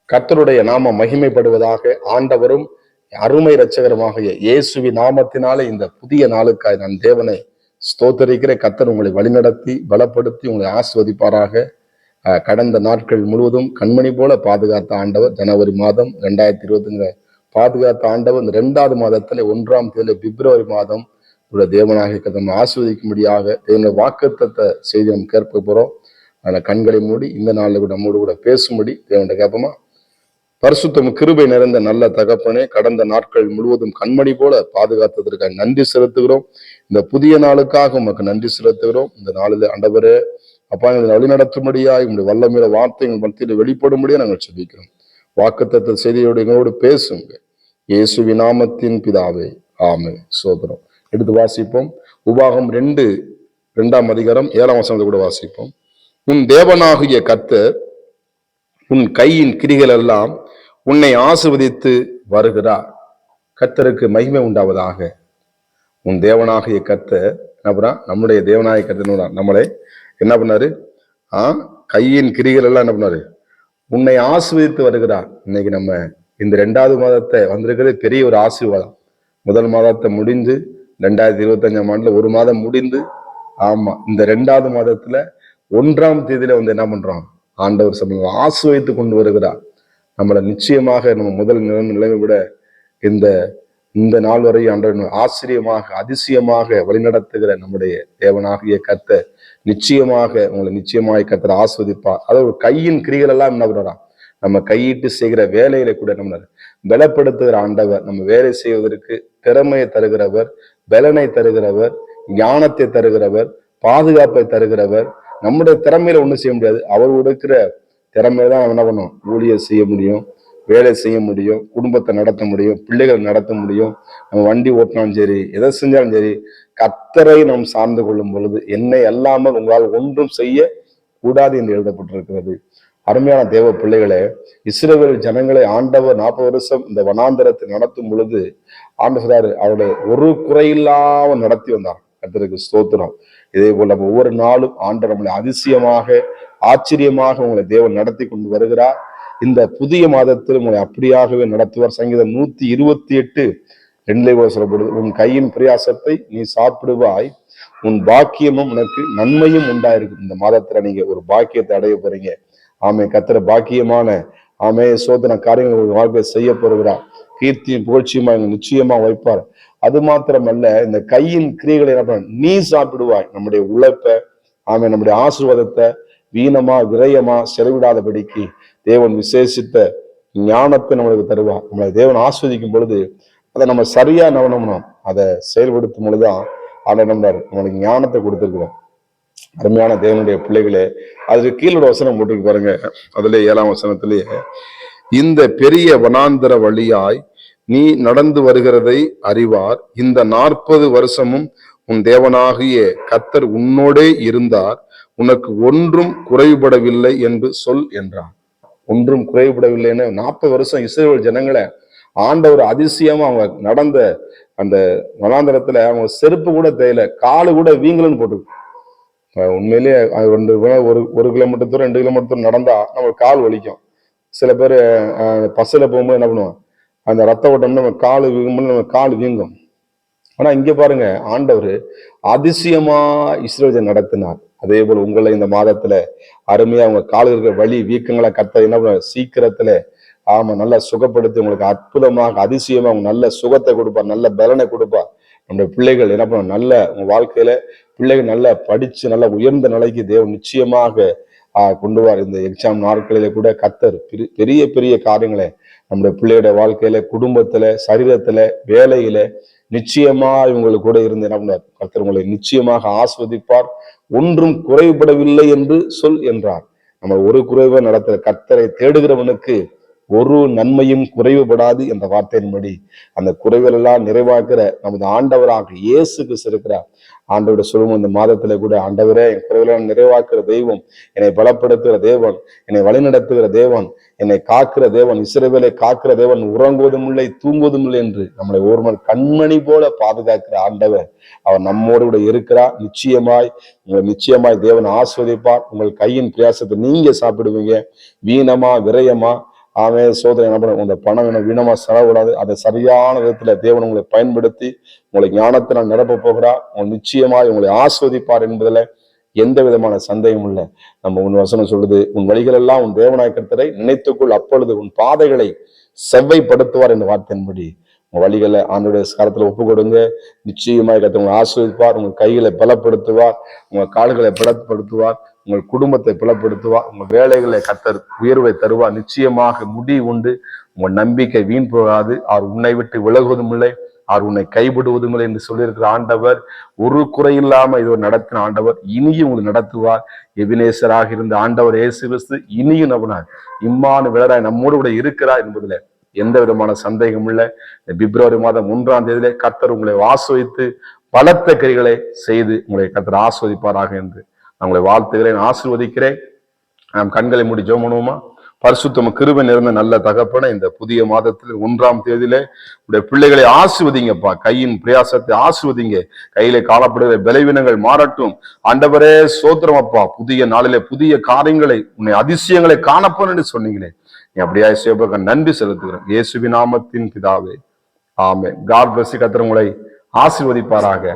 கர்த்தருடைய நாம மகிமைப்படுவதாக. ஆண்டவரும் அருமை இரட்சகருமாகிய இயேசுவின் நாமத்தினாலே இந்த புதிய நாளுக்காய் நான் தேவனை ஸ்தோத்தரிக்கிற. கர்த்தர் உங்களை வழிநடத்தி பலப்படுத்தி உங்களை ஆஸ்வதிப்பாராக. கடந்த நாட்கள் முழுவதும் கண்மணி போல பாதுகாத்த ஆண்டவர் ஜனவரி மாதம் 2020 பாதுகாத்த ஆண்டவர் இந்த 2வது மாதத்துல 1ஆம் தேதி பிப்ரவரி மாதம் தேவனாகிய கர்த்தர் ஆஸ்வதிக்கும்படியாக தேவனுடைய வாக்குத்தத்த செய்தி நம்ம கேட்க போறோம். அதில் கண்களை மூடி இந்த நாளில் கூட நம்மோடு கூட பேசும்படி தேவனுடைய கேட்போமா? பரிசுத்தம் கிருபை நிறைந்த நல்ல தகப்பனே, கடந்த நாட்கள் முழுவதும் கண்மணி போல பாதுகாத்ததற்காக நன்றி செலுத்துகிறோம். இந்த புதிய நாளுக்காக உமக்கு நன்றி செலுத்துகிறோம். இந்த நாளில் ஆண்டவரே அப்பா எங்களை வழிநடத்தும்படியாய் உங்களுடைய வல்லமையில வார்த்தை எங்கள் மத்தியில் வெளிப்படும்படியா நாங்கள் சொல்லிக்கிறோம். வாக்குத்தத்த செய்தியோடு எங்களோடு பேசுங்க. இயேசுவின் நாமத்தின் பிதாவே, ஆமென். சோதரம் எடுத்து வாசிப்போம். உபாகம் 2ஆம் அதிகாரம் 7ஆம் வசனத்தை கூட வாசிப்போம். உன் தேவனாகிய கர்த்தர் உன் கையின் கிரிகள் எல்லாம் உன்னை ஆசீர்வதித்து வருகிறார். கர்த்தருக்கு மகிமை உண்டாவதாக. உன் தேவனாகிய கர்த்தர் நம்முடைய தேவனாகிய கர்த்தர் நம்மளை என்ன பண்ணாரு? கையின் கிரிகள் எல்லாம் என்ன பண்ணாரு? உன்னை ஆசீர்வதித்து வருகிறார். இன்னைக்கு நம்ம இந்த 2வது மாதத்தை வந்திருக்கிறது பெரிய ஒரு ஆசீர்வாதம். முதல் மாதத்தை முடிந்து 2025ஆம் ஆண்டுல ஒரு மாதம் முடிந்து, ஆமா இந்த 2வது மாதத்துல 1ஆம் தேதியில என்ன பண்றோம்? ஆண்டவர் சமயம் ஆசீர்வதித்து கொண்டு வருகிறார். நம்மளை நிச்சயமாக நம்ம முதல் நிலைமை விட இந்த நாள் வரை ஆண்டவர் ஆச்சரியமாக அதிசயமாக வழிநடத்துகிற நம்முடைய தேவனாகிய கர்த்தர் நிச்சயமாக உங்களை நிச்சயமாக கர்த்தர் ஆஸ்வதிப்பார். அதாவது கையின் கிரிகள் எல்லாம் என்ன பண்றான்? நம்ம கையிட்டு செய்கிற வேலையில கூட நம்ம பலப்படுத்துகிற ஆண்டவர். நம்ம வேலை செய்வதற்கு திறமையை தருகிறவர், பலனை தருகிறவர், ஞானத்தை தருகிறவர், பாதுகாப்பை தருகிறவர். நம்முடைய திறமையில ஒண்ணும் செய்ய முடியாது. அவர் கொடுக்கிற திறமையில தான் என்ன பண்ணும்? ஊழியர் செய்ய முடியும், வேலை செய்ய முடியும், குடும்பத்தை நடத்த முடியும், பிள்ளைகளை நடத்த முடியும். நம்ம வண்டி ஓட்டினாலும் சரி, எதை செஞ்சாலும் சரி, கர்த்தரை நாம் சார்ந்து கொள்ளும் பொழுது என்னை அல்லாமல் உங்களால் ஒன்றும் செய்ய கூடாது என்று எழுதப்பட்டிருக்கிறது. அருமையான தேவ பிள்ளைகளே, இஸ்ரவேல் ஜனங்களை ஆண்டவர் 40 வருஷம் இந்த வனாந்தரத்தை நடத்தும் பொழுது ஆண்டவர் அவருடைய ஒரு குறையில்லாம நடத்தி வந்தார். கர்த்தருக்கு ஸ்தோத்திரம். இதே போல ஒவ்வொரு நாளும் ஆண்டவர் நம்மளை அதிசயமாக ஆச்சரியமாக உங்களை தேவன் நடத்தி கொண்டு வருகிறார். இந்த புதிய மாதத்தில் உங்களை அப்படியாகவே நடத்துவார். சங்கீதம் 128:2 சொல்லப்படுது, உன் கையின் பிரயாசத்தை நீ சாப்பிடுவாய், உன் பாக்கியமும் உனக்கு நன்மையும் உண்டாயிருக்கும். இந்த மாதத்துல நீங்க ஒரு பாக்கியத்தை அடைய போறீங்க. ஆமை கர்த்தர் பாக்கியமான சோதனை காரியங்கள் ஒரு வாழ்க்கை செய்ய போகிறார். கீர்த்தியும் புகழ்ச்சியுமா நிச்சயமா வைப்பார். அது மாத்திரமல்ல, இந்த கையின் கிரியைகளை என்ன பண்ண நீ சாப்பிடுவாய். நம்முடைய உழைப்பை நம்முடைய ஆசீர்வாதத்தை வீணமா விரயமா செலவிடாதபடிக்கு தேவன் விசேஷித்த ஞானத்தை நம்மளுக்கு தருவார். நம்மளை தேவன் ஆஸ்வதிக்கும் பொழுது அதை நம்ம சரியா நவனம்னோம் அதை செயல்படுத்தும் பொழுதுதான் நம்மளுக்கு ஞானத்தை கொடுத்துருக்கிறோம். அருமையான தேவனுடைய பிள்ளைகளே, அதுக்கு கீழோட வசனம் போட்டுருக்கு பாருங்க. அதுல 7ஆம் வசனத்திலேயே, இந்த பெரிய வனாந்தர வழியாய் நீ நடந்து வருகிறதை அறிவார். இந்த 40 வருஷமும் உன் தேவனாகிய கர்த்தர் உன்னோடே இருந்தார், உனக்கு ஒன்றும் குறைபடவில்லை என்று சொல் என்றார். ஒன்றும் குறைபடவில்லைன்னு 40 வருஷம் இஸ்ரவேல் ஜனங்களை ஆண்டவர் அதிசயமா அவங்க நடந்த அந்த வனாந்தரத்துல அவங்க செருப்பு கூட தேயல, காலு கூட வீங்கலன்னு போட்டு. உண்மையிலேயே ஒரு கிலோமீட்டர் தூரம் 2 கிலோமீட்டர் தூரம் நடந்தா நம்ம கால் வலிக்கும். சில பேர் பஸ்ல போகும்போது என்ன பண்ணுவோம்? அந்த ரத்த ஓட்டம் நம்ம கால் வீங்கும்போது நம்ம கால் வீங்கும். ஆனா இங்க பாருங்க, ஆண்டவர் அதிசயமா இஸ்ரவேல் நடத்தினார். அதே போல உங்களை இந்த மாதத்துல அருமையா அவங்க காலில் இருக்கிற வலி வீக்கங்களை கர்த்தர் என்ன சீக்கிரத்துல நல்லா சுகப்படுத்தி உங்களுக்கு அற்புதமாக அதிசயமா அவங்க நல்ல சுகத்தை கொடுப்பார், நல்ல பலனை கொடுப்பார். நம்முடைய பிள்ளைகள் என்ன பண்ண நல்ல உங்க வாழ்க்கையில பிள்ளைகள் நல்லா படிச்சு நல்ல உயர்ந்த நிலைக்கு தேவன் நிச்சயமாக கொண்டு வர. இந்த எக்ஸாம் நாட்களில கூட கர்த்தர் பெரிய பெரிய காரியங்களை நம்முடைய பிள்ளையோட வாழ்க்கையில, குடும்பத்துல, சரீரத்துல, வேலையில நிச்சயமா இவங்களுக்கு கூட இருந்து என்ன பண்ணார்? கர்த்தர் உங்களை நிச்சயமாக ஆஸ்வதிப்பார். ஒன்றும் குறைபடவில்லை என்று சொல் என்றார். நம்ம ஒரு குறைவை நடத்துற கர்த்தரை தேடுகிறவனுக்கு ஒரு நன்மையும் குறைவுபடாது என்ற வார்த்தையின்படி அந்த குறைவுகள் எல்லாம் நிறைவாக்குற நமது ஆண்டவராக இயேசு கிறிஸ்து இருக்கிறார். ஆண்டவரை சொல்லுவோம் இந்த மாதத்துல கூட, ஆண்டவரே என் குறைவுகளை நிறைவாக்குற தெய்வம், என்னை பலப்படுத்துகிற தேவன், என்னை வழிநடத்துகிற தேவன், என்னை காக்கிற தேவன், இஸ்ரவேலை காக்கிற தேவன், உறங்குவதும் இல்லை தூங்குவதும் இல்லை என்று நம்மளை ஒருவர் கண்மணி போல பாதுகாக்கிற ஆண்டவர் அவர் நம்மோடு கூட இருக்கிறார். நிச்சயமாய் தேவன் ஆஸ்வதிப்பார். உங்கள் கையின் பிரயாசத்தை நீங்க சாப்பிடுவீங்க. வீணமா விரயமா சோதனை என்ன பண்ண, உங்க பணம் என்ன வீணமா செலவிடாது. அதை சரியான விதத்துல தேவன் உங்களை பயன்படுத்தி உங்களை ஞானத்தினால் நிரப்ப போகிறார். உங்க நிச்சயமாய் உங்களை ஆஸ்வதிப்பார் என்பதுல எந்த விதமான சந்தேகம் இல்லை. நம்ம உன் வசனம் சொல்லுது, உன் வழிகள் எல்லாம் உன் தேவனாய் கர்த்தரை நினைத்துக்கொள், அப்பொழுது உன் பாதைகளை செவ்வைப்படுத்துவார் என்ற வார்த்தையின்படி உங்க வழிகளை ஆண்டோடைய கரத்துல ஒப்பு கொடுங்க. நிச்சயமாய் கர்த்தர் உங்களை ஆஸ்வதிப்பார். உங்க கைகளை பலப்படுத்துவார், உங்க கால்களை பலப்படுத்துவார், உங்கள் குடும்பத்தை பலப்படுத்துவார், உங்க வேலைகளை கர்த்தர் உயர்வை தருவார். நிச்சயமாக முடிவு உண்டு. உங்க நம்பிக்கை வீண் போகாது. அவர் உன்னை விட்டு விலகுவதும் இல்லை, அவர் உன்னை கைவிடுவதும் இல்லை என்று சொல்லியிருக்கிற ஆண்டவர், ஒரு குறையில்லாம இது நடத்தின ஆண்டவர் இனியும் உங்களை நடத்துவார். எபினேசராக இருந்த ஆண்டவர் இயேசு கிறிஸ்து இனியும் நம்பினார், இம்மானுவேலராய் நம்மோடு கூட இருக்கிறார் என்பதுல எந்த விதமான சந்தேகம் இல்லை. பிப்ரவரி மாதம் 1ஆம் தேதியிலே கர்த்தர் உங்களை ஆஸ்வதித்து பலத்த கிரிகளை செய்து உங்களை கர்த்தர் ஆஸ்வதிப்பாராக என்று நான் உங்களை வாழ்த்துகிறேன், ஆசீர்வதிக்கிறேன். நாம் கண்களை மூடி ஜெபம் பண்ணுவோமா? பரிசுத்தம் கிருபை நிறைந்த நல்ல தகப்பன, இந்த புதிய மாதத்தில் 1ஆம் தேதியிலே உடைய பிள்ளைகளை ஆசீர்வதிங்கப்பா. கையின் பிரயாசத்தை ஆசீர்வதிங்க. கையிலே காணப்படுகிற பலவீனங்கள் மாறட்டும் ஆண்டவரே. சோத்திரம் அப்பா. புதிய நாளிலே புதிய காரியங்களை, உன்னை அதிசயங்களை காணப்போன்னு என்று சொன்னீங்களே, நீ அப்படியா சேவக நன்றி செலுத்துகிறேன். இயேசுவின் நாமத்தின் பிதாவே, ஆமென். God plus. கர்த்தர் உங்களை ஆசீர்வதிப்பாராக.